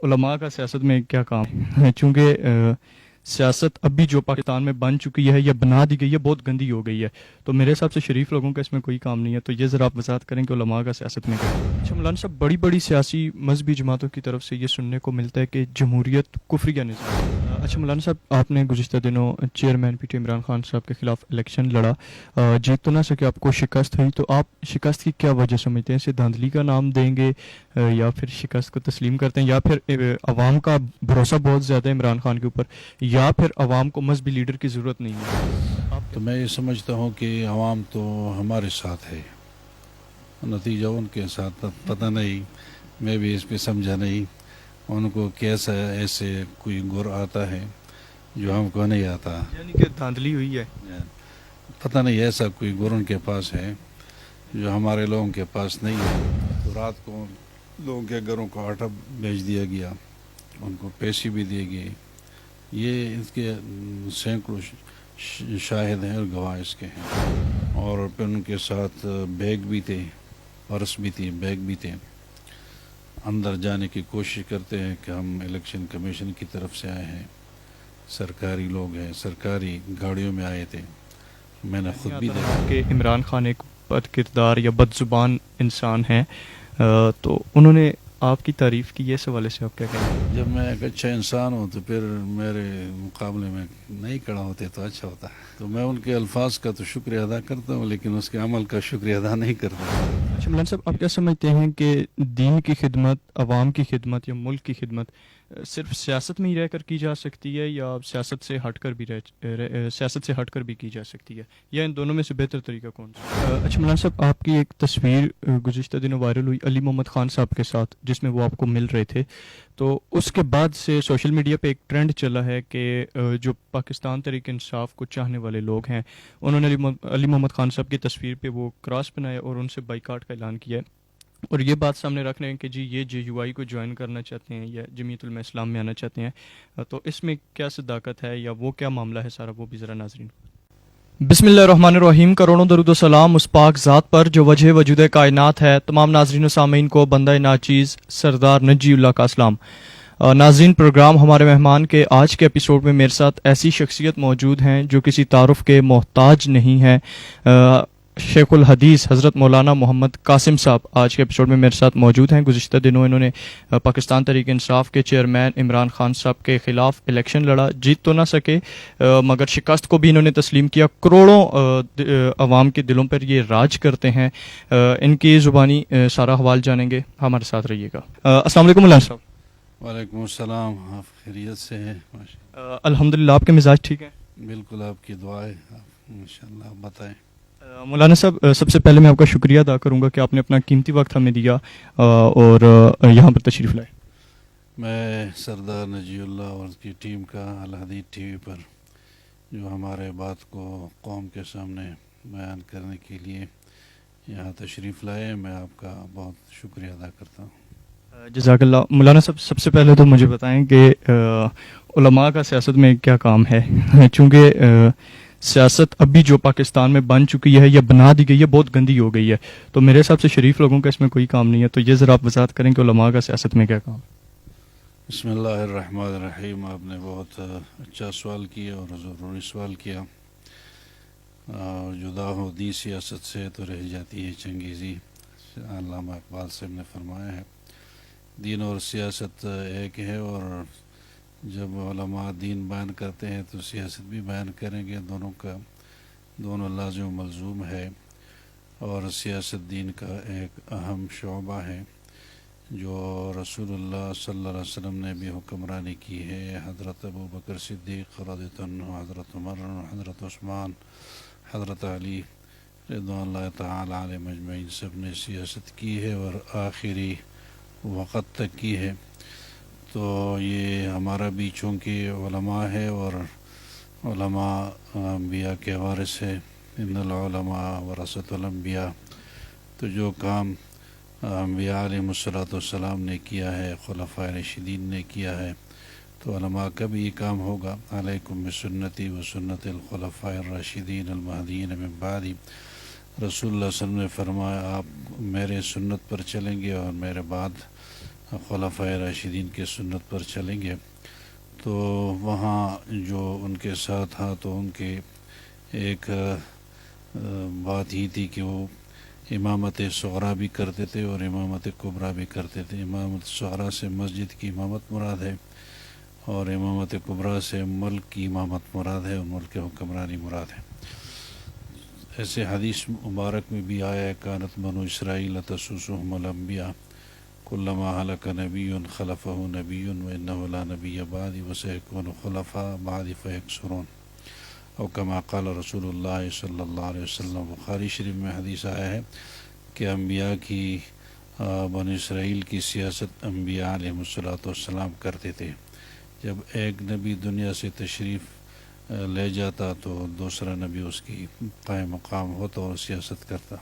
علماء کا سیاست میں کیا کام ہے؟ چونکہ سیاست ابھی جو پاکستان میں بن چکی ہے یا بنا دی گئی ہے بہت گندی ہو گئی ہے، تو میرے حساب سے شریف لوگوں کا اس میں کوئی کام نہیں ہے. تو یہ ذرا آپ وضاحت کریں کہ علماء کا سیاست میں کیا کام ہے. اچھا مولانا صاحب، بڑی بڑی سیاسی مذہبی جماعتوں کی طرف سے یہ سننے کو ملتا ہے کہ جمہوریت کفریہ نظام ہے. اچھا مولانا صاحب، آپ نے گزشتہ دنوں chairman P T Imran Khan صاحب کے خلاف الیکشن لڑا، جیت تو نہ سکے، آپ کو شکست ہوئی. تو آپ شکست کی کیا وجہ سمجھتے ہیں؟ اسے دھاندلی کا نام دیں گے یا پھر شکست کو تسلیم کرتے ہیں، یا پھر عوام کا بھروسہ بہت زیادہ ہے عمران خان کے اوپر، یا پھر عوام کو مذہبی لیڈر کی ضرورت نہیں ہے؟ آپ تو میں یہ سمجھتا ہوں کہ عوام تو ہمارے ساتھ ہے، نتیجہ ان کے ساتھ پتہ نہیں، میں بھی اس پہ سمجھا نہیں ان کو کیسا ایسے کوئی گر آتا ہے جو ہم کو نہیں آتا. یعنی کہ دھاندلی ہوئی ہے. پتہ نہیں ایسا کوئی گر ان کے پاس ہے جو ہمارے لوگوں کے پاس نہیں ہے. تو رات کو لوگوں کے گھروں کو آٹا بیچ دیا گیا، ان کو پیسے بھی دیے گئے. یہ اس کے سینکڑوں شاہد ہیں اور گواہ اس کے ہیں. اور پھر ان کے ساتھ بیگ بھی تھے، پرس بھی تھی، بیگ بھی تھے. اندر جانے کی کوشش کرتے ہیں کہ ہم الیکشن کمیشن کی طرف سے آئے ہیں، سرکاری لوگ ہیں، سرکاری گاڑیوں میں آئے تھے. میں نے خود بھی دیکھا کہ عمران خان ایک بد کردار یا بد زبان انسان ہیں، تو انہوں نے آپ کی تعریف کی، اس حوالے سے آپ کیا کہیں گے؟ جب میں ایک اچھا انسان ہوں تو پھر میرے مقابلے میں نہیں کھڑا ہوتے تو اچھا ہوتا. تو میں ان کے الفاظ کا تو شکریہ ادا کرتا ہوں، لیکن اس کے عمل کا شکریہ ادا نہیں کرتا. اچھا مولانا صاحب، آپ کیا سمجھتے ہیں کہ دین کی خدمت، عوام کی خدمت یا ملک کی خدمت صرف سیاست میں ہی رہ کر کی جا سکتی ہے، یا سیاست سے ہٹ کر بھی سیاست سے ہٹ کر بھی کی جا سکتی ہے، یا ان دونوں میں سے بہتر طریقہ کون سا؟ اچھا مولانا صاحب، آپ کی ایک تصویر گزشتہ دنوں وائرل ہوئی علی محمد خان صاحب کے ساتھ، جس میں وہ آپ کو مل رہے تھے. تو اس کے بعد سے سوشل میڈیا پہ ایک ٹرینڈ چلا ہے کہ جو پاکستان تحریک انصاف کو چاہنے والے لوگ ہیں، انہوں نے علی محمد خان صاحب کی تصویر پہ وہ کراس بنایا اور ان سے بائیکاٹ کا اعلان کیا ہے، اور یہ بات سامنے رکھ رہے ہیں کہ جی یہ جے یو آئی کو جوائن کرنا چاہتے ہیں یا جمعیت علماء اسلام میں آنا چاہتے ہیں. تو اس میں کیا صداقت ہے یا وہ کیا معاملہ ہے سارا، وہ بھی ذرا ناظرین. بسم اللہ الرحمن الرحیم. کروڑوں درود و سلام اس پاک ذات پر جو وجہ وجود کائنات ہے. تمام ناظرین و سامعین کو بندہ ناچیز سردار نجی اللہ کا اسلام. ناظرین، پروگرام ہمارے مہمان کے آج کے ایپیسوڈ میں میرے ساتھ ایسی شخصیت موجود ہیں جو کسی تعارف کے محتاج نہیں ہیں. شیخ الحدیث حضرت مولانا محمد قاسم صاحب آج کے ایپیسوڈ میں میرے ساتھ موجود ہیں. گزشتہ دنوں انہوں نے پاکستان تحریک انصاف کے چیئرمین عمران خان صاحب کے خلاف الیکشن لڑا، جیت تو نہ سکے مگر شکست کو بھی انہوں نے تسلیم کیا. کروڑوں عوام کے دلوں پر یہ راج کرتے ہیں. ان کی زبانی سارا حوال جانیں گے، ہمارے ساتھ رہیے گا. السلام علیکم مولانا صاحب. وعلیکم السلام. آپ خیریت سے ہیں؟ الحمدللہ. آپ کے مزاج ٹھیک ہیں؟ بالکل، آپ کی دعا ہے. ماشاءاللہ. بتائیں مولانا صاحب، سب سے پہلے میں آپ کا شکریہ ادا کروں گا کہ آپ نے اپنا قیمتی وقت ہمیں دیا اور یہاں پر تشریف لائے. میں سردار نجی اللہ اور اس کی ٹیم کا الحدیث ٹی وی پر جو ہمارے بات کو قوم کے سامنے بیان کرنے کے لیے یہاں تشریف لائے، میں آپ کا بہت شکریہ ادا کرتا ہوں. جزاک اللہ. مولانا صاحب، سب سے پہلے تو مجھے بتائیں کہ علماء کا سیاست میں کیا کام ہے؟ چونکہ سیاست ابھی جو پاکستان میں بن چکی ہے یا بنا دی گئی ہے بہت گندی ہو گئی ہے، تو میرے حساب سے شریف لوگوں کا اس میں کوئی کام نہیں ہے. تو یہ ذرا آپ وضاحت کریں کہ علماء کا سیاست میں کیا کام ہے. بسم اللہ الرحمن الرحیم. آپ نے بہت اچھا سوال کیا اور ضروری سوال کیا. جدا ہو دی سیاست سے تو رہ جاتی ہے چنگیزی. علامہ اقبال صاحب نے فرمایا ہے دین اور سیاست ایک ہے، اور جب علماء دین بیان کرتے ہیں تو سیاست بھی بیان کریں گے. دونوں لازم و ملزوم ہے، اور سیاست دین کا ایک اہم شعبہ ہے جو رسول اللہ صلی اللہ علیہ وسلم نے بھی حکمرانی کی ہے. حضرت ابو بکر صدیق رضی اللہ عنہ، حضرت عمر، حضرت عثمان، حضرت علی رضوان اللہ تعالی علیہ مجمعین سب نے سیاست کی ہے اور آخری وقت تک کی ہے. تو یہ ہمارا بھی چونکہ علماء ہے اور علماء انبیاء کے وارث ہے. ان العلماء ورثۃ الانبیاء. تو جو کام انبیاء علیہ السلام نے کیا ہے، خلفائے راشدین نے کیا ہے، تو علماء کا بھی یہ کام ہوگا. علیکم بسنتی و سنت الخلفاء الراشدین المہدیین من بعدی. رسول اللہ صلی اللہ علیہ وسلم نے فرمایا آپ میرے سنت پر چلیں گے اور میرے بعد خلفائے راشدین کی سنت پر چلیں گے تو وہاں جو ان کے ساتھ تھا تو ان کے ایک بات ہی تھی کہ وہ امامت صغرا بھی کرتے تھے اور امامت کبریٰ بھی کرتے تھے. امامت صغرا سے مسجد کی امامت مراد ہے اور امامت کبریٰ سے ملک کی امامت مراد ہے اور ملک کی حکمرانی مراد ہے. ایسے حدیث مبارک میں بھی آیا ہے کانت بنو اسرائیل تسوسهم الانبیاء کلما ہلک نبی خلفہ نبی وانہ لا نبی بعد وسیکون خلفاء بعد فیکثرون او کما قال رسول اللہ صلی اللہ علیہ وسلم. بخاری شریف میں حدیث آیا ہے کہ انبیاء کی بنی اسرائیل کی سیاست انبیاء علیہ السلام کرتے تھے. جب ایک نبی دنیا سے تشریف لے جاتا تو دوسرا نبی اس کی قائم مقام ہوتا اور سیاست کرتا.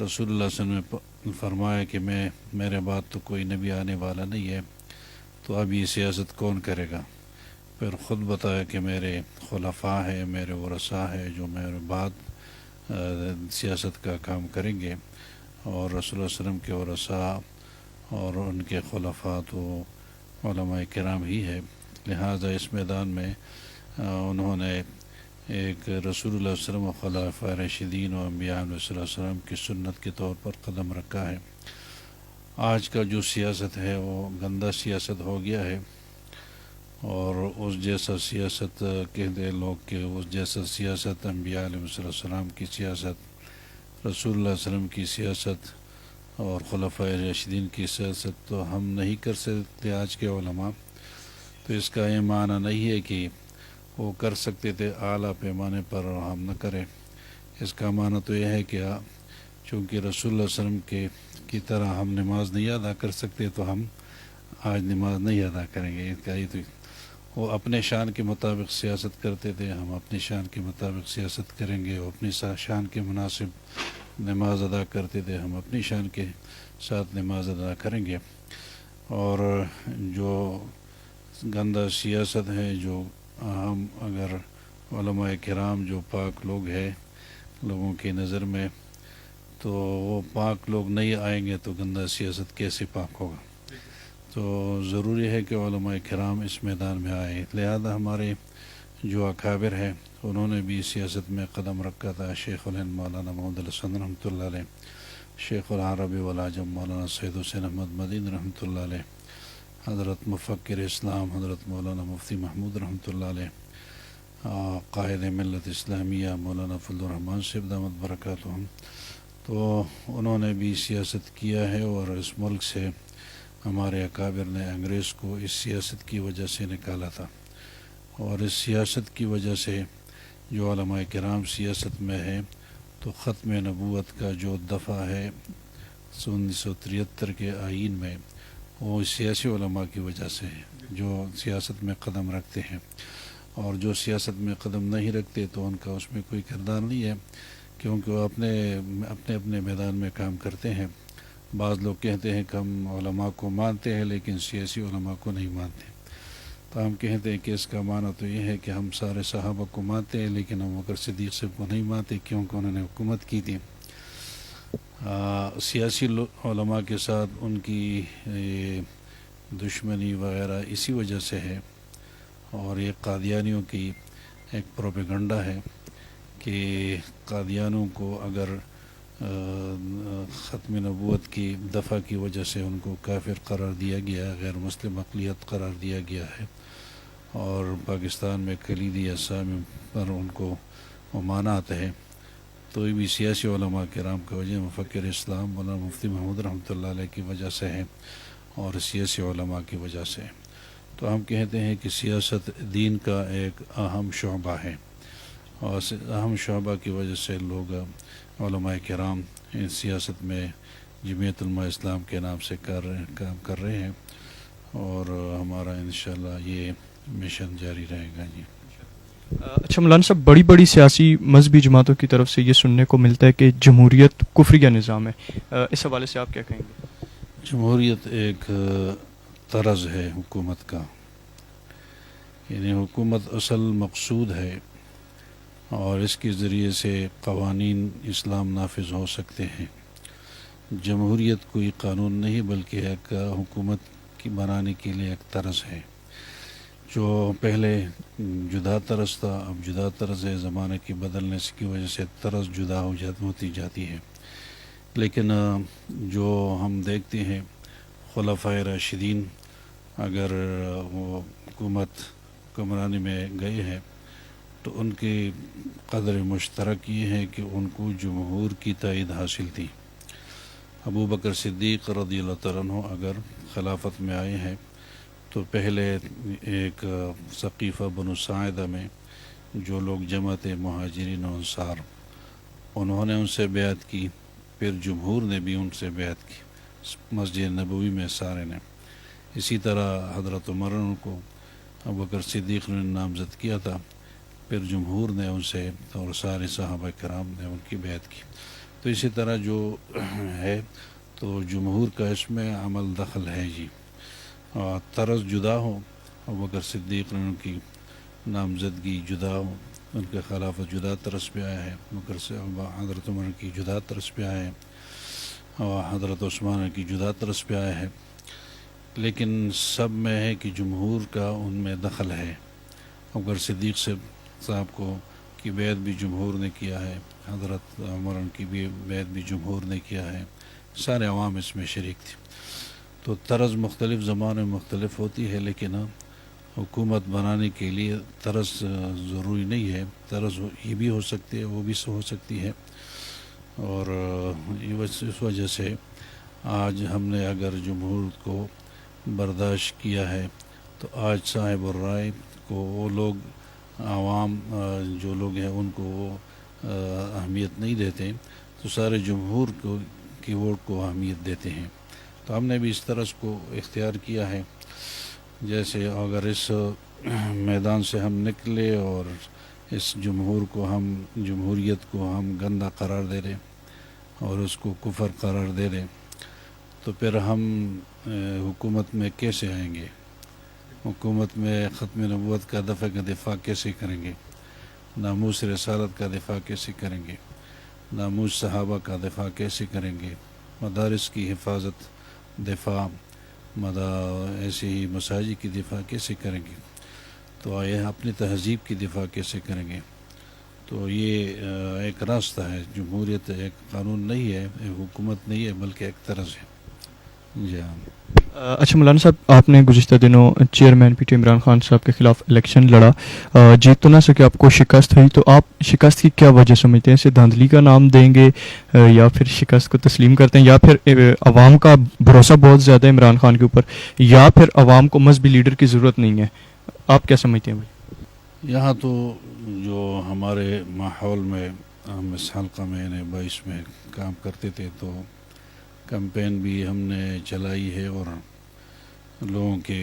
رسول اللہ صلی اللہ علیہ وسلم نے فرمایا کہ میرے بعد تو کوئی نبی آنے والا نہیں ہے تو اب یہ سیاست کون کرے گا. پھر خود بتایا کہ میرے خلفاء ہے، میرے ورثاء ہے جو میرے بعد سیاست کا کام کریں گے. اور رسول اللہ علیہ وسلم کے ورثاء اور ان کے خلفاء تو علماء کرام ہی ہے. لہٰذا اس میدان میں انہوں نے ایک رسول اللہ علیہ وسلم و خلفاء راشدین و انبیاء علیہ السلام کی سنت کے طور پر قدم رکھا ہے. آج کا جو سیاست ہے وہ گندہ سیاست ہو گیا ہے اور اس جیسا سیاست کہتے ہیں لوگ کہ اس جیسا سیاست انبیاء علیہ السلام کی سیاست، رسول اللہ علیہ وسلم کی سیاست اور خلفاء راشدین کی سیاست تو ہم نہیں کر سکتے آج کے علماء. تو اس کا یہ معنی نہیں ہے کہ وہ کر سکتے تھے اعلیٰ پیمانے پر اور ہم نہ کریں. اس کا معنی تو یہ ہے کہ چونکہ رسول اللہ علیہ وسلم کی طرح ہم نماز نہیں ادا کر سکتے تو ہم آج نماز نہیں ادا کریں گے. اس کا ہی تو وہ اپنے شان کے مطابق سیاست کرتے تھے، ہم اپنی شان کے مطابق سیاست کریں گے. وہ اپنی شان کے مناسب نماز ادا کرتے تھے، ہم اپنی شان کے ساتھ نماز ادا کریں گے. اور جو گندہ سیاست ہے جو ہم اگر علماء کرام جو پاک لوگ ہیں لوگوں کی نظر میں تو وہ پاک لوگ نہیں آئیں گے تو گندہ سیاست کیسے پاک ہوگا. تو ضروری ہے کہ علماء کرام اس میدان میں آئے. لہذا ہمارے جو اکابر ہیں انہوں نے بھی سیاست میں قدم رکھا تھا. شیخ الہند مولانا محمد الحسن رحمۃ اللہ علیہ، شیخ العربی والعجم مولانا سید حسین احمد مدین رحمۃ اللہ علیہ، حضرت مفکر اسلام حضرت مولانا مفتی محمود رحمۃ اللہ علیہ، قائد ملت اسلامیہ مولانا فضل الرحمان صاحب دامت برکاتہم. تو انہوں نے بھی سیاست کیا ہے اور اس ملک سے ہمارے اکابر نے انگریز کو اس سیاست کی وجہ سے نکالا تھا. اور اس سیاست کی وجہ سے جو علماء کرام سیاست میں ہے تو ختم نبوت کا جو دفعہ ہے 1973 کے آئین میں وہ سیاسی علماء کی وجہ سے ہے جو سیاست میں قدم رکھتے ہیں. اور جو سیاست میں قدم نہیں رکھتے تو ان کا اس میں کوئی کردار نہیں ہے کیونکہ وہ اپنے میدان میں کام کرتے ہیں. بعض لوگ کہتے ہیں کہ ہم علماء کو مانتے ہیں لیکن سیاسی علماء کو نہیں مانتے. تو ہم کہتے ہیں کہ اس کا معنی تو یہ ہے کہ ہم سارے صحابہ کو مانتے ہیں لیکن ابو بکر صدیق صاحب کو نہیں مانتے کیونکہ انہوں نے حکومت کی تھی. سیاسی علماء کے ساتھ ان کی دشمنی وغیرہ اسی وجہ سے ہے. اور یہ قادیانیوں کی ایک پروپیگنڈا ہے کہ قادیانوں کو اگر ختم نبوت کی دفعہ کی وجہ سے ان کو کافر قرار دیا گیا، غیر مسلم اقلیت قرار دیا گیا ہے اور پاکستان میں کلیدی اسامی پر ان کو ممانعت ہے، تو یہ بھی سیاسی علماء کرام کی وجہ مفکر اسلام مولانا مفتی محمود رحمۃ اللہ علیہ کی وجہ سے ہے اور سیاسی علماء کی وجہ سے. تو ہم کہتے ہیں کہ سیاست دین کا ایک اہم شعبہ ہے اور اہم شعبہ کی وجہ سے لوگ علماء کرام ان سیاست میں جمعیت علماء اسلام کے نام سے کام کر رہے ہیں اور ہمارا انشاءاللہ یہ مشن جاری رہے گا. جی اچھا مولانا صاحب، بڑی سیاسی مذہبی جماعتوں کی طرف سے یہ سننے کو ملتا ہے کہ جمہوریت کفریہ نظام ہے، اس حوالے سے آپ کیا کہیں گے؟ جمہوریت ایک طرز ہے حکومت کا، یعنی حکومت اصل مقصود ہے اور اس کے ذریعے سے قوانین اسلام نافذ ہو سکتے ہیں. جمہوریت کوئی قانون نہیں بلکہ ایک حکومت کی بنانے کے لیے ایک طرز ہے، جو پہلے جدا طرز تھا اب جدا طرز ہے، زمانے کی بدلنے کی وجہ سے طرز جدا ہوتی جاتی ہے۔ لیکن جو ہم دیکھتے ہیں خلفائے راشدین اگر وہ حکمرانی میں گئے ہیں تو ان کی قدر مشترک یہ ہے کہ ان کو جمہور کی تائید حاصل تھی۔ ابو بکر صدیق رضی اللہ تعالیٰ عنہ اگر خلافت میں آئے ہیں تو پہلے ایک ثقیفہ بنو ساعدہ میں جو لوگ جمع تھے مہاجرین و انصار، انہوں نے ان سے بیعت کی، پھر جمہور نے بھی ان سے بیعت کی مسجد نبوی میں سارے نے۔ اسی طرح حضرت عمر کو ابو بکر صدیق نے نامزد کیا تھا، پھر جمہور نے ان سے اور سارے صحابہ کرام نے ان کی بیعت کی۔ تو اسی طرح جو ہے تو جمہور کا اس میں عمل دخل ہے جی، اور طرز جدا ہو، ابو بکر صدیق نے ان کی نامزدگی جدا ہو، ان کے خلافت جدا طرز پہ آیا ہے، حضرت عمر کی جدا طرز پہ آیا ہے اور حضرت عثمان کی جدا طرز پہ آیا ہے، لیکن سب میں ہے کہ جمہور کا ان میں دخل ہے۔ ابوبکر صدیق صاحب کو کی بیعت بھی جمہور نے کیا ہے، حضرت عمر کی بھی بیعت بھی جمہور نے کیا ہے، سارے عوام اس میں شریک تھے۔ تو طرز مختلف زمانے میں مختلف ہوتی ہے، لیکن حکومت بنانے کے لیے طرز ضروری نہیں ہے، طرز یہ بھی ہو سکتی ہے وہ بھی ہو سکتی ہے، اور اس وجہ سے آج ہم نے اگر جمہور کو برداشت کیا ہے تو آج صاحب الرائے کو وہ لوگ عوام جو لوگ ہیں ان کو وہ اہمیت نہیں دیتے، تو سارے جمہور کی ووٹ کو اہمیت دیتے ہیں۔ تو ہم نے بھی اس طرز کو اختیار کیا ہے، جیسے اگر اس میدان سے ہم نکلے اور اس جمہوریت کو ہم گندہ قرار دے دیں اور اس کو کفر قرار دے دیں تو پھر ہم حکومت میں کیسے آئیں گے؟ حکومت میں ختم نبوت کا دفاع کیسے کریں گے؟ ناموس رسالت کا دفاع کیسے کریں گے؟ ناموس صحابہ کا دفاع کیسے کریں گے؟ مدارس کی حفاظت دفاع ایسے ہی مساجد کی دفاع کیسے کریں گے؟ تو یہ اپنی تہذیب کی دفاع کیسے کریں گے؟ تو یہ ایک راستہ ہے، جمہوریت ایک قانون نہیں ہے، ایک حکومت نہیں ہے بلکہ ایک طرز ہے۔ جی ہاں۔ اچھا مولانا صاحب، آپ نے گزشتہ دنوں chairman P T Imran Khan صاحب کے خلاف الیکشن لڑا، جیت تو نہ سکے، آپ کو شکست ہوئی، تو آپ شکست کی کیا وجہ سمجھتے ہیں؟ اسے دھاندلی کا نام دیں گے یا پھر شکست کو تسلیم کرتے ہیں، یا پھر عوام کا بھروسہ بہت زیادہ ہے عمران خان کے اوپر، یا پھر عوام کو مذہبی لیڈر کی ضرورت نہیں ہے؟ آپ کیا سمجھتے ہیں بھائی؟ یہاں تو جو ہمارے ماحول میں ہم اس حلقہ میں 22 میں کام کرتے تھے تو کمپین بھی ہم نے چلائی ہے، اور لوگوں کے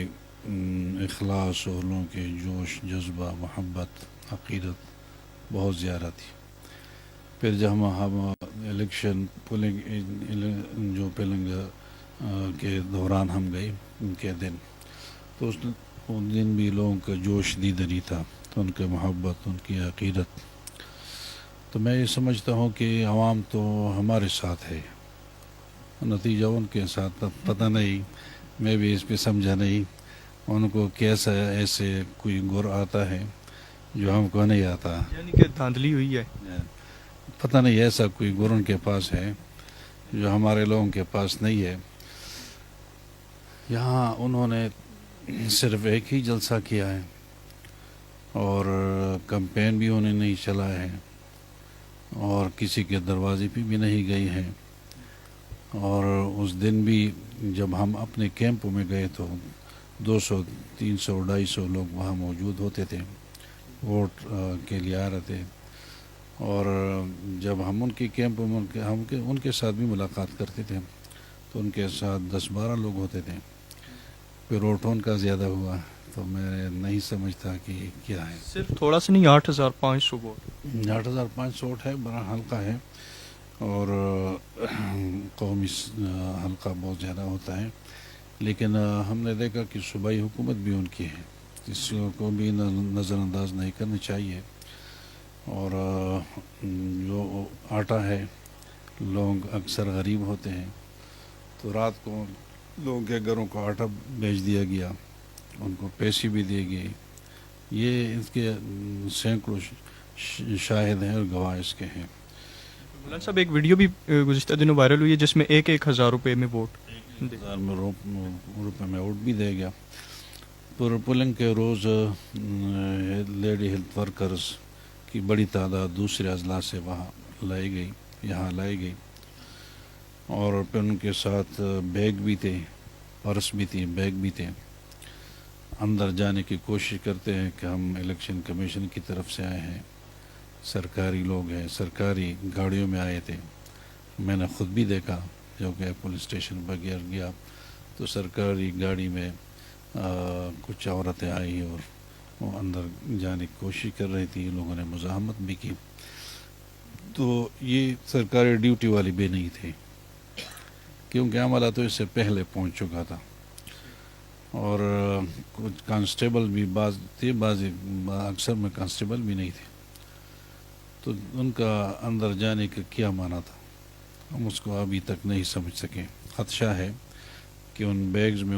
اخلاص اور لوگوں کے جوش جذبہ محبت عقیدت بہت زیادہ تھی۔ پھر جب ہم الیکشن پولنگ کے دوران ہم گئے ان کے دن، تو اس دن بھی لوگوں کا جوش دیدنی تھا، ان کے محبت ان کی عقیدت۔ تو میں یہ سمجھتا ہوں کہ عوام تو ہمارے ساتھ ہے، نتیجہ ان کے ساتھ پتہ نہیں، میں بھی اس پہ سمجھا نہیں ان کو کیسا ایسے کوئی گر آتا ہے جو ہم کو نہیں آتا، یعنی کہ دھاندلی ہوئی ہے؟ پتہ نہیں ایسا کوئی گر ان کے پاس ہے جو ہمارے لوگوں کے پاس نہیں ہے۔ یہاں انہوں نے صرف ایک ہی جلسہ کیا ہے اور کمپین بھی انہیں نہیں چلایا ہے اور کسی کے دروازے پہ بھی نہیں گئی ہے، اور اس دن بھی جب ہم اپنے کیمپوں میں گئے تو 200 300 250 لوگ وہاں موجود ہوتے تھے، ووٹ کے لیے آ رہے تھے، اور جب ہم ان کے کیمپوں میں ان کے ساتھ بھی ملاقات کرتے تھے تو ان کے ساتھ 10-12 لوگ ہوتے تھے، پھر ووٹ ان کا زیادہ ہوا، تو میں نہیں سمجھتا کہ کیا ہے۔ صرف تھوڑا سا نہیں، 8500 ووٹ، 8500 ووٹ ہے، بڑا حلقہ ہے، اور قومی حلقہ بہت زیادہ ہوتا ہے، لیکن ہم نے دیکھا کہ صوبائی حکومت بھی ان کی ہے، اس کو بھی نظر انداز نہیں کرنا چاہیے، اور جو آٹا ہے لوگ اکثر غریب ہوتے ہیں، تو رات کو لوگوں کے گھروں کو آٹا بیچ دیا گیا، ان کو پیسے بھی دیے گئے. یہ اس کے سینکڑوں شاہد ہیں اور گواہ اس کے ہیں. مولانا صاحب ایک ویڈیو بھی گزشتہ دنوں وائرل ہوئی ہے جس میں 1,000 روپے میں ووٹ 1,000 میں روپے میں ووٹ بھی دے گیا. پر پولنگ کے روز لیڈی ہیلتھ ورکرز کی بڑی تعداد دوسرے اضلاع سے یہاں لائی گئی، اور پھر ان کے ساتھ بیگ بھی تھے، پرس بھی تھی، بیگ بھی تھے. اندر جانے کی کوشش کرتے ہیں کہ ہم الیکشن کمیشن کی طرف سے آئے ہیں، سرکاری لوگ ہیں، سرکاری گاڑیوں میں آئے تھے. میں نے خود بھی دیکھا، جو کہ پولیس اسٹیشن بغیر گیا تو سرکاری گاڑی میں کچھ عورتیں آئی اور وہ اندر جانے کی کوشش کر رہی تھی. لوگوں نے مزاحمت بھی کی. تو یہ سرکاری ڈیوٹی والی بھی نہیں تھے، کیونکہ عملہ تو اس سے پہلے پہنچ چکا تھا. اور کچھ کانسٹیبل بھی بعض تھے، اکثر میں کانسٹیبل بھی نہیں تھے. تو ان کا اندر جانے کا کیا معنی تھا، ہم اس کو ابھی تک نہیں سمجھ سکے. خدشہ ہے کہ ان بیگز میں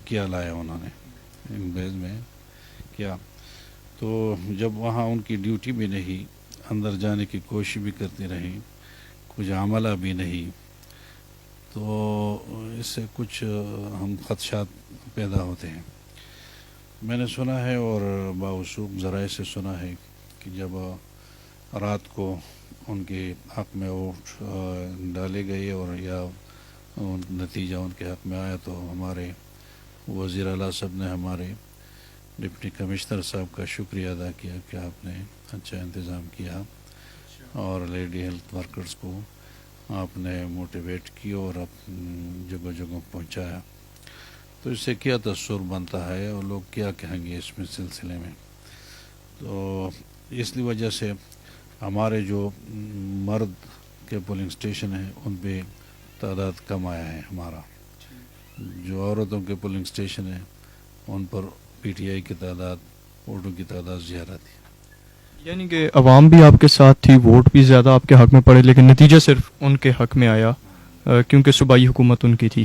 کیا لایا انہوں نے، ان بیگز میں کیا. تو جب وہاں ان کی ڈیوٹی بھی نہیں، اندر جانے کی کوشش بھی کرتی رہی، کچھ عملہ بھی نہیں، تو اس سے کچھ ہم خدشات پیدا ہوتے ہیں. میں نے سنا ہے اور باوثوق ذرائع سے سنا ہے کہ جب رات کو ان کے حق میں ووٹ ڈالے گئے اور یا نتیجہ ان کے حق میں آیا، تو ہمارے وزیر اعلیٰ صاحب نے ہمارے ڈپٹی کمشنر صاحب کا شکریہ ادا کیا کہ آپ نے اچھا انتظام کیا اور لیڈی ہیلتھ ورکرز کو آپ نے موٹیویٹ کیا اور جگہ جگہ پہنچایا. تو اس سے کیا تصور بنتا ہے اور لوگ کیا کہیں گے اس میں سلسلے میں. تو اس لیے وجہ سے ہمارے جو مرد کے پولنگ اسٹیشن ہیں ان پہ تعداد کم آیا ہے. ہمارا جو عورتوں کے پولنگ اسٹیشن ہیں ان پر پی ٹی آئی کی تعداد، ووٹوں کی تعداد زیادہ تھی. یعنی کہ عوام بھی آپ کے ساتھ تھی، ووٹ بھی زیادہ آپ کے حق میں پڑے، لیکن نتیجہ صرف ان کے حق میں آیا کیونکہ صوبائی حکومت ان کی تھی.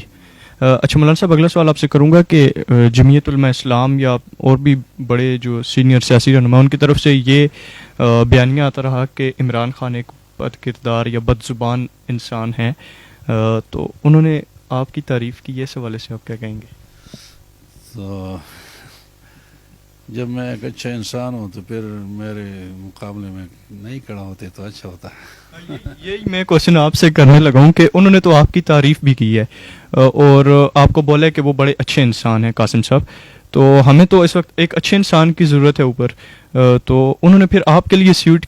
اچھا مولانا صاحب، اگلا سوال آپ سے کروں گا کہ جمعیت علماء اسلام یا اور بھی بڑے جو سینئر سیاسی رہنما ان کی طرف سے یہ بیانیہ آتا رہا کہ عمران خان ایک بد کردار یا بد زبان انسان ہیں، تو انہوں نے آپ کی تعریف کی، اس حوالے سے آپ کیا کہیں گے؟ تو جب میں ایک اچھا انسان ہوں تو پھر میرے مقابلے میں نہیں کھڑا ہوتے تو اچھا ہوتا. یہی میں کوشچن آپ سے کرنے لگا ہوں کہ انہوں نے تو آپ کی تعریف بھی کی ہے اور آپ کو بولا ہے کہ وہ بڑے اچھے انسان ہیں قاسم صاحب، تو ہمیں تو اس وقت ایک اچھے انسان کی ضرورت ہے اوپر. تو انہوں نے پھر آپ کے لیے سیٹ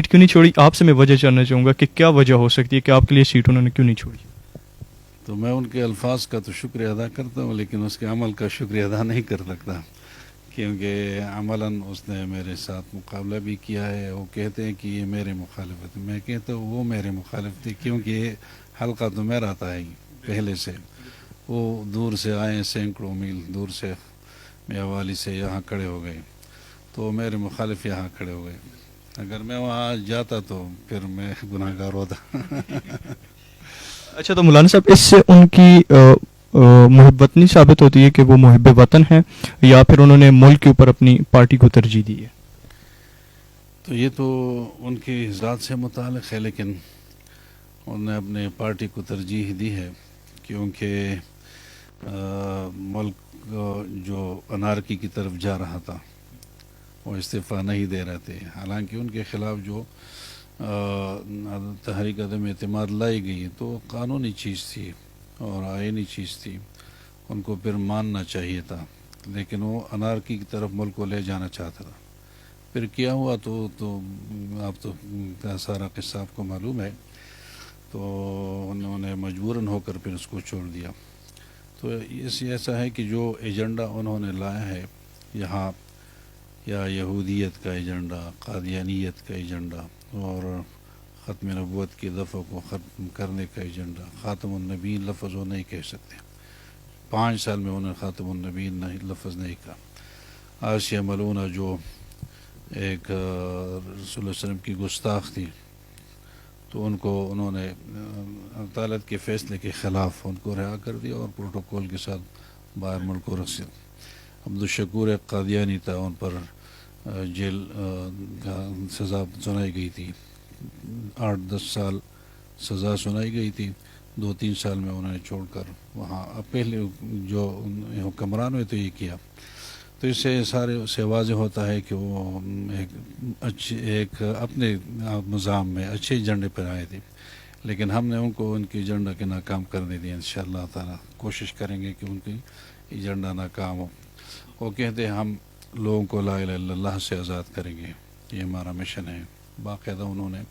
کیوں نہیں چھوڑی؟ آپ سے میں وجہ جاننا چاہوں گا کہ کیا وجہ ہو سکتی ہے کہ آپ کے لیے سیٹ انہوں نے کیوں نہیں چھوڑی؟ تو میں ان کے الفاظ کا تو شکریہ ادا کرتا ہوں، لیکن اس کے عمل کا شکریہ ادا نہیں کر سکتا، کیونکہ عملاً اس نے میرے ساتھ مقابلہ بھی کیا ہے. وہ کہتے ہیں کہ یہ میرے مخالفت، میں کہتا ہوں وہ میرے مخالف تھے، کیونکہ یہ حلقہ تو میرا تھا ہی پہلے سے. وہ دور سے آئے، سینکڑوں میل دور سے میاوالی سے یہاں کھڑے ہو گئے، تو میرے مخالف یہاں کھڑے ہو گئے. اگر میں وہاں جاتا تو پھر میں گناہ گار ہوتا. اچھا، تو مولانا صاحب اس سے ان کی محبت نہیں ثابت ہوتی ہے کہ وہ محب وطن ہیں، یا پھر انہوں نے ملک کے اوپر اپنی پارٹی کو ترجیح دی ہے؟ تو یہ تو ان کی ذات سے متعلق ہے، لیکن انہوں نے اپنے پارٹی کو ترجیح دی ہے کیونکہ ملک جو انارکی کی طرف جا رہا تھا وہ استعفیٰ نہیں دے رہے تھے. حالانکہ ان کے خلاف جو تحریک عدم اعتماد لائی گئی تو قانونی چیز تھی اور آئینی چیز تھی، ان کو پھر ماننا چاہیے تھا، لیکن وہ انارکی کی طرف ملک کو لے جانا چاہتا تھا. پھر کیا ہوا تو آپ تو سارا قصہ آپ کو معلوم ہے. تو انہوں نے مجبوراً ہو کر پھر اس کو چھوڑ دیا. تو ایسا ہے کہ جو ایجنڈا انہوں نے لایا ہے یہاں، یا یہودیت کا ایجنڈا، قادیانیت کا ایجنڈا اور ختم نبوت کی دفعہ کو ختم کرنے کا ایجنڈا، خاتم النبیین لفظ وہ نہیں کہہ سکتے. 5 سال میں انہوں نے خاتم النبیین لفظ نہیں کہا. آسیہ ملونہ جو ایک رسول اللہ علیہ وسلم کی گستاخ تھی، تو ان کو انہوں نے عدالت کے فیصلے کے خلاف ان کو رہا کر دیا اور پروٹوکول کے ساتھ باہر ملک کو رسید. عبدالشکور ایک قادیانی تھا, ان پر جیل کا سزا سنائی گئی تھی, 8-10 سال سزا سنائی گئی تھی. 2-3 سال میں انہوں نے چھوڑ کر وہاں پہلے جو حکمران ہوئے تو یہ کیا. تو اس سے سارے سے واضح ہوتا ہے کہ وہ ایک اپنے نظام میں اچھے ایجنڈے پر آئے تھے, لیکن ہم نے ان کو ان کے ایجنڈا کے ناکام کرنے دیا. انشاءاللہ تعالی کوشش کریں گے کہ ان کی ایجنڈا ناکام ہو. وہ کہتے ہیں ہم لوگوں کو لا الہ الا اللہ سے آزاد کریں گے, یہ ہمارا مشن ہے. باقاعدہ انہوں نے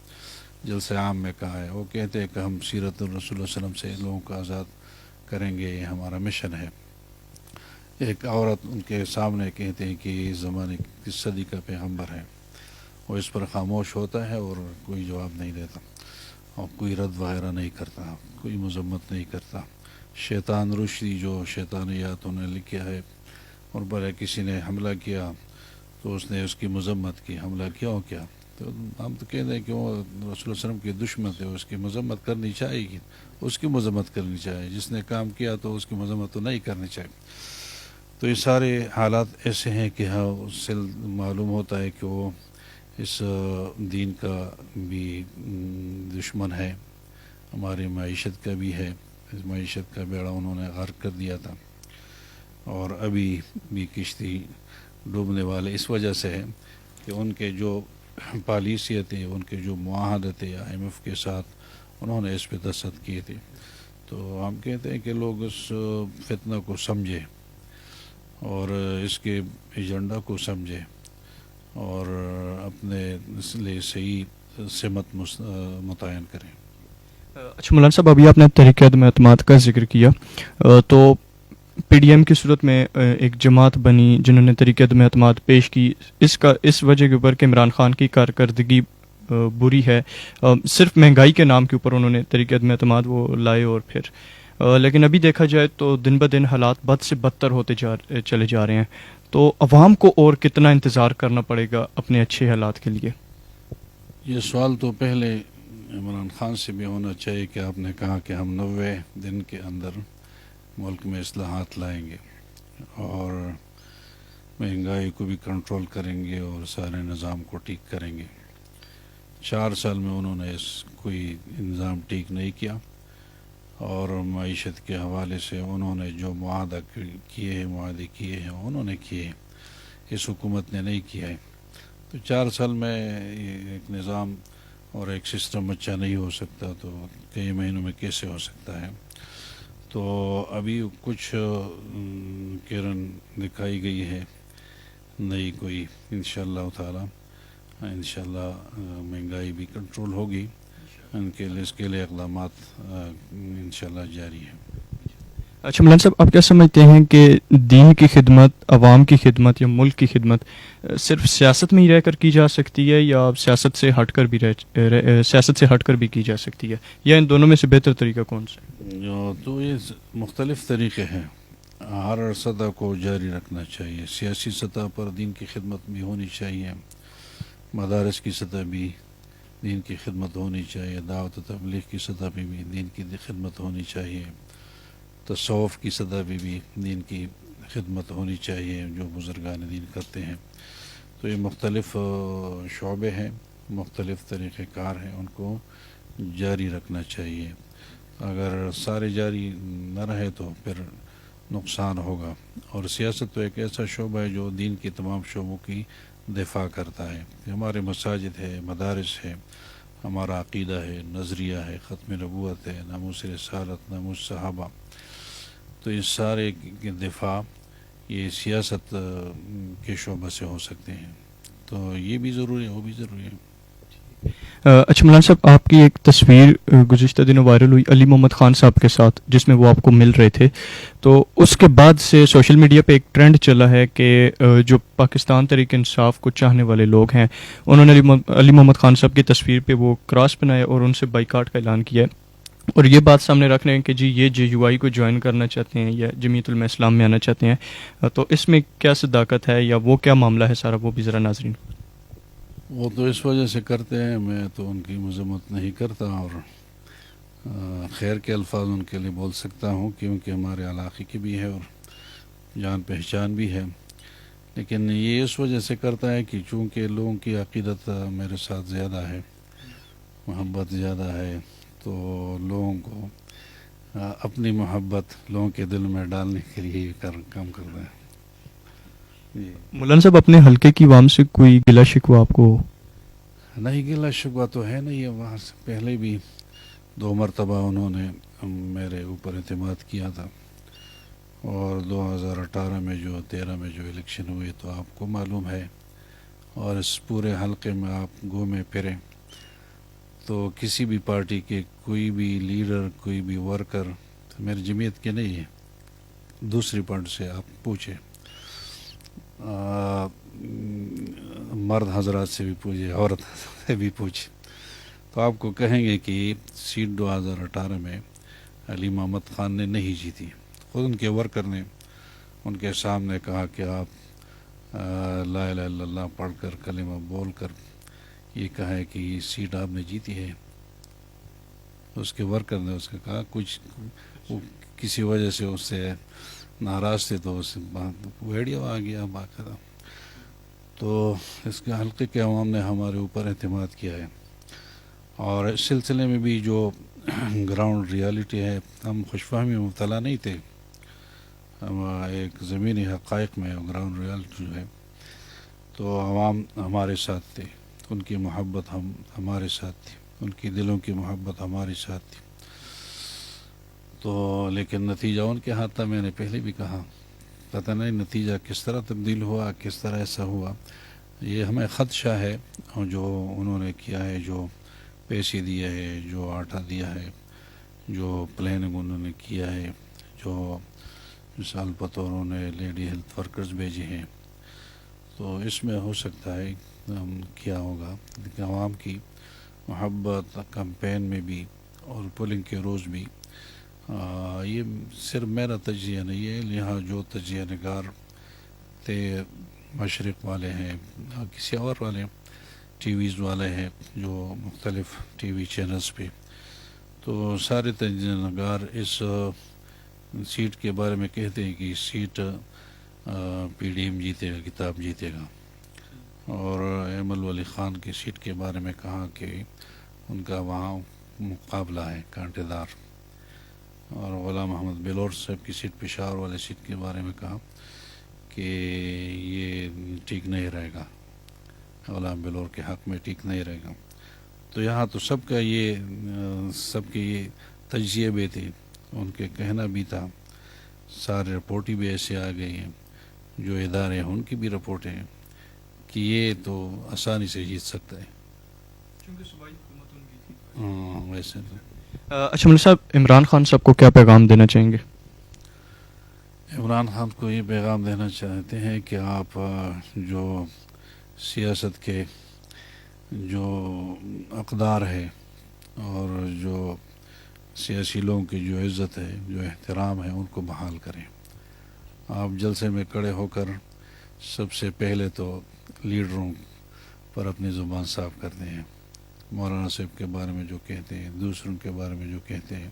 جلسہ عام میں کہا ہے, وہ کہتے ہیں کہ ہم سیرت الرسول صلی اللہ علیہ وسلم سے لوگوں کو آزاد کریں گے, یہ ہمارا مشن ہے. ایک عورت ان کے سامنے کہتے ہیں کہ یہ زمانے کی صدی کا پیغمبر ہے. وہ اس پر خاموش ہوتا ہے اور کوئی جواب نہیں دیتا اور کوئی رد وغیرہ نہیں کرتا, کوئی مذمت نہیں کرتا. شیطان رشدی جو شیطانیات انہوں نے لکھا ہے, اور بڑے کسی نے حملہ کیا تو اس نے اس کی مذمت کی. حملہ کیا ہو کیا, تو ہم تو کہتے ہیں کہ وہ رسول اللہ علیہ وسلم کے دشمن تھے, اس کی مذمت کرنی چاہیے گی, اس کی مذمت کرنی چاہیے. جس نے کام کیا تو اس کی مذمت تو نہیں کرنی چاہیے. تو یہ سارے حالات ایسے ہیں کہ ہاں اس سے معلوم ہوتا ہے کہ وہ اس دین کا بھی دشمن ہے, ہماری معیشت کا بھی ہے. اس معیشت کا بیڑا انہوں نے غرق کر دیا تھا, اور ابھی بھی کشتی ڈوبنے والے اس وجہ سے ہے کہ ان کے جو پالیسیتیں, ان کے جو معاہدتیں IMF کے ساتھ انہوں نے اس پہ دستخط کیے تھے. تو ہم کہتے ہیں کہ لوگ اس فتنہ کو سمجھے اور اس کے ایجنڈا کو سمجھے اور اپنے اس لیے صحیح سمت متعین کریں. اچھا مولانا صاحب, ابھی آپ نے تحریک عدم اعتماد کا ذکر کیا, تو پی ڈی ایم کی صورت میں ایک جماعت بنی جنہوں نے تحریک عدم اعتماد پیش کی, اس وجہ کے اوپر کہ عمران خان کی کارکردگی بری ہے. صرف مہنگائی کے نام کے اوپر انہوں نے تحریک عدم اعتماد وہ لائے, اور پھر لیکن ابھی دیکھا جائے تو دن بدن حالات بد سے بدتر ہوتے چلے جا رہے ہیں. تو عوام کو اور کتنا انتظار کرنا پڑے گا اپنے اچھے حالات کے لیے؟ یہ سوال تو پہلے عمران خان سے بھی ہونا چاہیے کہ آپ نے کہا کہ ہم 90 دن کے اندر ملک میں اصلاحات لائیں گے اور مہنگائی کو بھی کنٹرول کریں گے اور سارے نظام کو ٹھیک کریں گے. 4 سال میں انہوں نے کوئی نظام ٹھیک نہیں کیا, اور معیشت کے حوالے سے انہوں نے جو معاہدے کیے ہیں انہوں نے کیے, اس حکومت نے نہیں کیا ہے. تو 4 سال میں ایک نظام اور ایک سسٹم اچھا نہیں ہو سکتا, تو کئی مہینوں میں کیسے ہو سکتا ہے. تو ابھی کچھ کرن دکھائی گئی ہے نئی کوئی, انشاءاللہ تعالی انشاءاللہ مہنگائی بھی کنٹرول ہوگی. اس کے لیے اقدامات انشاءاللہ جاری ہیں. اچھا مولانا صاحب, آپ کیا سمجھتے ہیں کہ دین کی خدمت, عوام کی خدمت یا ملک کی خدمت صرف سیاست میں ہی رہ کر کی جا سکتی ہے, یا سیاست سے ہٹ کر بھی کی جا سکتی ہے, یا ان دونوں میں سے بہتر طریقہ کون سا ہے؟ تو یہ مختلف طریقے ہیں. ہر سطح کو جاری رکھنا چاہیے. سیاسی سطح پر دین کی خدمت بھی ہونی چاہیے, مدارس کی سطح بھی دین کی خدمت ہونی چاہیے, دعوت و تبلیغ کی سطح پہ بھی دین کی خدمت ہونی چاہیے, تصوف کی سطح پہ بھی دین کی خدمت ہونی چاہیے جو بزرگان دین کرتے ہیں. تو یہ مختلف شعبے ہیں, مختلف طریقہ کار ہیں, ان کو جاری رکھنا چاہیے. اگر سارے جاری نہ رہے تو پھر نقصان ہوگا. اور سیاست تو ایک ایسا شعبہ ہے جو دین کے تمام شعبوں کی دفاع کرتا ہے. ہمارے مساجد ہے, مدارس ہے, ہمارا عقیدہ ہے, نظریہ ہے, ختم نبوت ہے, ناموس رسالت, ناموس صحابہ, تو اس سارے کے دفاع یہ سیاست کے شعبہ سے ہو سکتے ہیں. تو یہ بھی ضروری ہے, وہ بھی ضروری ہے. اچھا مولانا صاحب, آپ کی ایک تصویر گزشتہ دنوں وائرل ہوئی علی محمد خان صاحب کے ساتھ, جس میں وہ آپ کو مل رہے تھے. تو اس کے بعد سے سوشل میڈیا پہ ایک ٹرینڈ چلا ہے کہ جو پاکستان تحریک انصاف کو چاہنے والے لوگ ہیں, انہوں نے علی محمد خان صاحب کی تصویر پہ وہ کراس بنایا اور ان سے بائیکاٹ کا اعلان کیا ہے, اور یہ بات سامنے رکھ رہے ہیں کہ جی یہ JUI کو جوائن کرنا چاہتے ہیں یا جمیعت علماء اسلام میں آنا چاہتے ہیں. تو اس میں کیا صداقت ہے یا وہ کیا معاملہ ہے سارا, وہ بھی ذرا ناظرین. وہ تو اس وجہ سے کرتے ہیں، میں تو ان کی مذمت نہیں کرتا، اور خیر کے الفاظ ان کے لیے بول سکتا ہوں، کیونکہ ہمارے علاقے کی بھی ہے اور جان پہچان بھی ہے. لیکن یہ اس وجہ سے کرتا ہے کہ چونکہ لوگوں کی عقیدت میرے ساتھ زیادہ ہے، محبت زیادہ ہے، تو لوگوں کو اپنی محبت لوگوں کے دل میں ڈالنے کے لیے کام کرتا ہے. جی مولانا صاحب، اپنے حلقے کی عوام سے کوئی گلہ شکوہ آپ کو؟ نہیں، گلہ شکوہ تو ہے نہیں. وہاں سے پہلے بھی 2 مرتبہ انہوں نے میرے اوپر اعتماد کیا تھا، اور 2018 میں 13 میں جو الیکشن ہوئے تو آپ کو معلوم ہے، اور اس پورے حلقے میں آپ گھومے پھریں تو کسی بھی پارٹی کے کوئی بھی لیڈر، کوئی بھی ورکر، میری جمعیت کے نہیں ہے، دوسری پارٹی سے آپ پوچھیں، مرد حضرات سے بھی پوچھیں، عورت سے بھی پوچھیں، تو آپ کو کہیں گے کہ سیٹ 2018 میں علی محمد خان نے نہیں جیتی. خود ان کے ورکر نے ان کے سامنے کہا کہ آپ لا الہ الا اللہ پڑھ کر، کلمہ بول کر یہ کہا ہے کہ یہ سیٹ آپ نے جیتی ہے. اس کے ورکر نے اس کا کہا، کچھ وہ کسی وجہ سے اس سے ناراض تھے تو اس ویڈیو آ گیا باقاعدہ. تو اس کے حلقے کے عوام نے ہمارے اوپر اعتماد کیا ہے، اور اس سلسلے میں بھی جو گراؤنڈ ریالٹی ہے، ہم خوش فہمی میں مبتلا نہیں تھے. ہم ایک زمینی حقائق میں گراؤنڈ ریالٹی جو ہے، تو عوام ہمارے ساتھ تھے، ان کی محبت ہمارے ساتھ تھی، ان کی دلوں کی محبت ہمارے ساتھ تھی. تو لیکن نتیجہ ان کے ہاتھ تھا. میں نے پہلے بھی کہا، پتہ نہیں نتیجہ کس طرح تبدیل ہوا، کس طرح ایسا ہوا. یہ ہمیں خدشہ ہے، جو انہوں نے کیا ہے، جو پیسے دیا ہے، جو آٹا دیا ہے، جو پلاننگ انہوں نے کیا ہے، جو مثال بطور نے لیڈی ہیلتھ ورکرز بھیجے ہیں، تو اس میں ہو سکتا ہے کیا ہوگا. لیکن عوام کی محبت کمپین میں بھی اور پولنگ کے روز بھی، یہ صرف میرا تجزیہ نہیں ہے، یہاں جو تجزیہ نگار تھے، مشرق والے ہیں، کسی اور والے ٹی ویز والے ہیں، جو مختلف ٹی وی چینلز پہ، تو سارے تجزیہ نگار اس سیٹ کے بارے میں کہتے ہیں کہ سیٹ پی ڈی ایم جیتے گا، کتاب جیتے گا. اور ایمل ولی خان کی سیٹ کے بارے میں کہا کہ ان کا وہاں مقابلہ ہے کانٹے دار. اور غلام محمد بلور صاحب کی سیٹ، پشاور والے سیٹ کے بارے میں کہا کہ یہ ٹھیک نہیں رہے گا، غلام بلور کے حق میں ٹھیک نہیں رہے گا. تو یہاں تو سب کا سب کے یہ تجزیے بھی تھے، ان کے کہنا بھی تھا. سارے رپورٹیں بھی ایسے آ گئی ہیں، جو ادارے ہیں ان کی بھی رپورٹیں ہیں کہ یہ تو آسانی سے جیت سکتا ہے. ویسے تو اچھا مولانا صاحب، عمران خان صاحب کو کیا پیغام دینا چاہیں گے؟ عمران خان کو یہ پیغام دینا چاہتے ہیں کہ آپ جو سیاست کے جو اقدار ہے، اور جو سیاسی لوگوں کی جو عزت ہے، جو احترام ہے، ان کو بحال کریں. آپ جلسے میں کھڑے ہو کر سب سے پہلے تو لیڈروں پر اپنی زبان صاف کرتے ہیں. مولانا صاحب کے بارے میں جو کہتے ہیں، دوسروں کے بارے میں جو کہتے ہیں،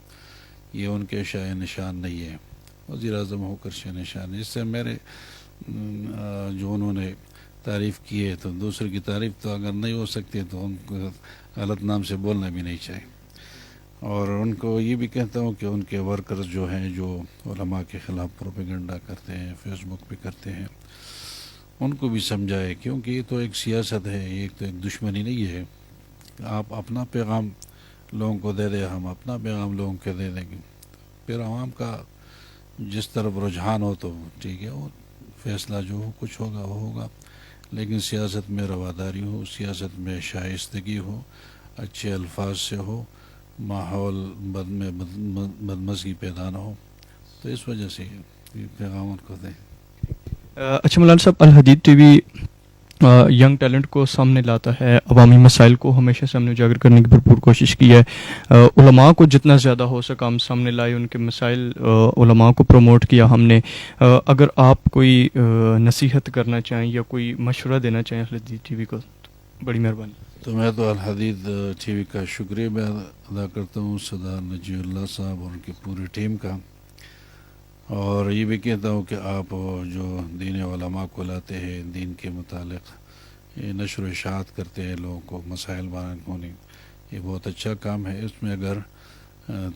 یہ ان کے شاہ نشان نہیں ہے. وزیر اعظم ہو کر شاہ نشان ہے. اس سے میرے جو انہوں نے تعریف کی ہے، تو دوسرے کی تعریف تو اگر نہیں ہو سکتی تو ان کو غلط نام سے بولنا بھی نہیں چاہیے. اور ان کو یہ بھی کہتا ہوں کہ ان کے ورکرز جو ہیں، جو علماء کے خلاف پروپیگنڈا کرتے ہیں، فیس بک پہ کرتے ہیں، ان کو بھی سمجھائے، کیونکہ یہ تو ایک سیاست ہے، ایک تو ایک دشمنی نہیں ہے. آپ اپنا پیغام لوگوں کو دے دیں، ہم اپنا پیغام لوگوں کو دے دیں گے، پھر عوام کا جس طرف رجحان ہو تو ٹھیک ہے، وہ فیصلہ جو ہو کچھ ہوگا وہ ہوگا. لیکن سیاست میں رواداری ہو، سیاست میں شائستگی ہو، اچھے الفاظ سے ہو، ماحول میں بدمزگی پیدا نہ ہو. تو اس وجہ سے یہ پیغام ان کو دیں. اچھا مولانا صاحب، الحدید ٹی وی ینگ ٹیلنٹ کو سامنے لاتا ہے، عوامی مسائل کو ہمیشہ سامنے اجاگر کرنے کی بھرپور کوشش کی ہے. علماء کو جتنا زیادہ ہو سکا ہم سامنے لائے، ان کے مسائل علماء کو پروموٹ کیا ہم نے. اگر آپ کوئی نصیحت کرنا چاہیں یا کوئی مشورہ دینا چاہیں الحدید ٹی وی کو؟ بڑی مہربانی. تو میں تو الحدید ٹی وی کا شکریہ بھی ادا کرتا ہوں سردار نجی اللہ صاحب اور ان کی پوری ٹیم کا، اور یہ بھی کہتا ہوں کہ آپ جو دین علماء کو لاتے ہیں، دین کے متعلق یہ نشر و اشاعت کرتے ہیں، لوگوں کو مسائل بیان ہونے، یہ بہت اچھا کام ہے. اس میں اگر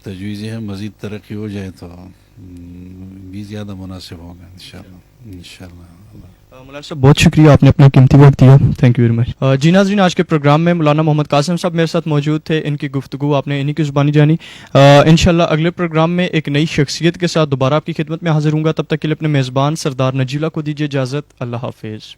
تجویزیں ہیں مزید ترقی ہو جائے تو بھی زیادہ مناسب ہوگا انشاءاللہ. مولانا صاحب بہت شکریہ، آپ نے اپنا قیمتی وقت دیا. Thank you very much. جی ناظرین، آج کے پروگرام میں مولانا محمد قاسم صاحب میرے ساتھ موجود تھے. ان کی گفتگو آپ نے انہی کی زبانی جانی. انشاءاللہ اگلے پروگرام میں ایک نئی شخصیت کے ساتھ دوبارہ آپ کی خدمت میں حاضر ہوں گا. تب تک کے لیے اپنے میزبان سردار نجی اللہ کو دیجیے اجازت. اللہ حافظ.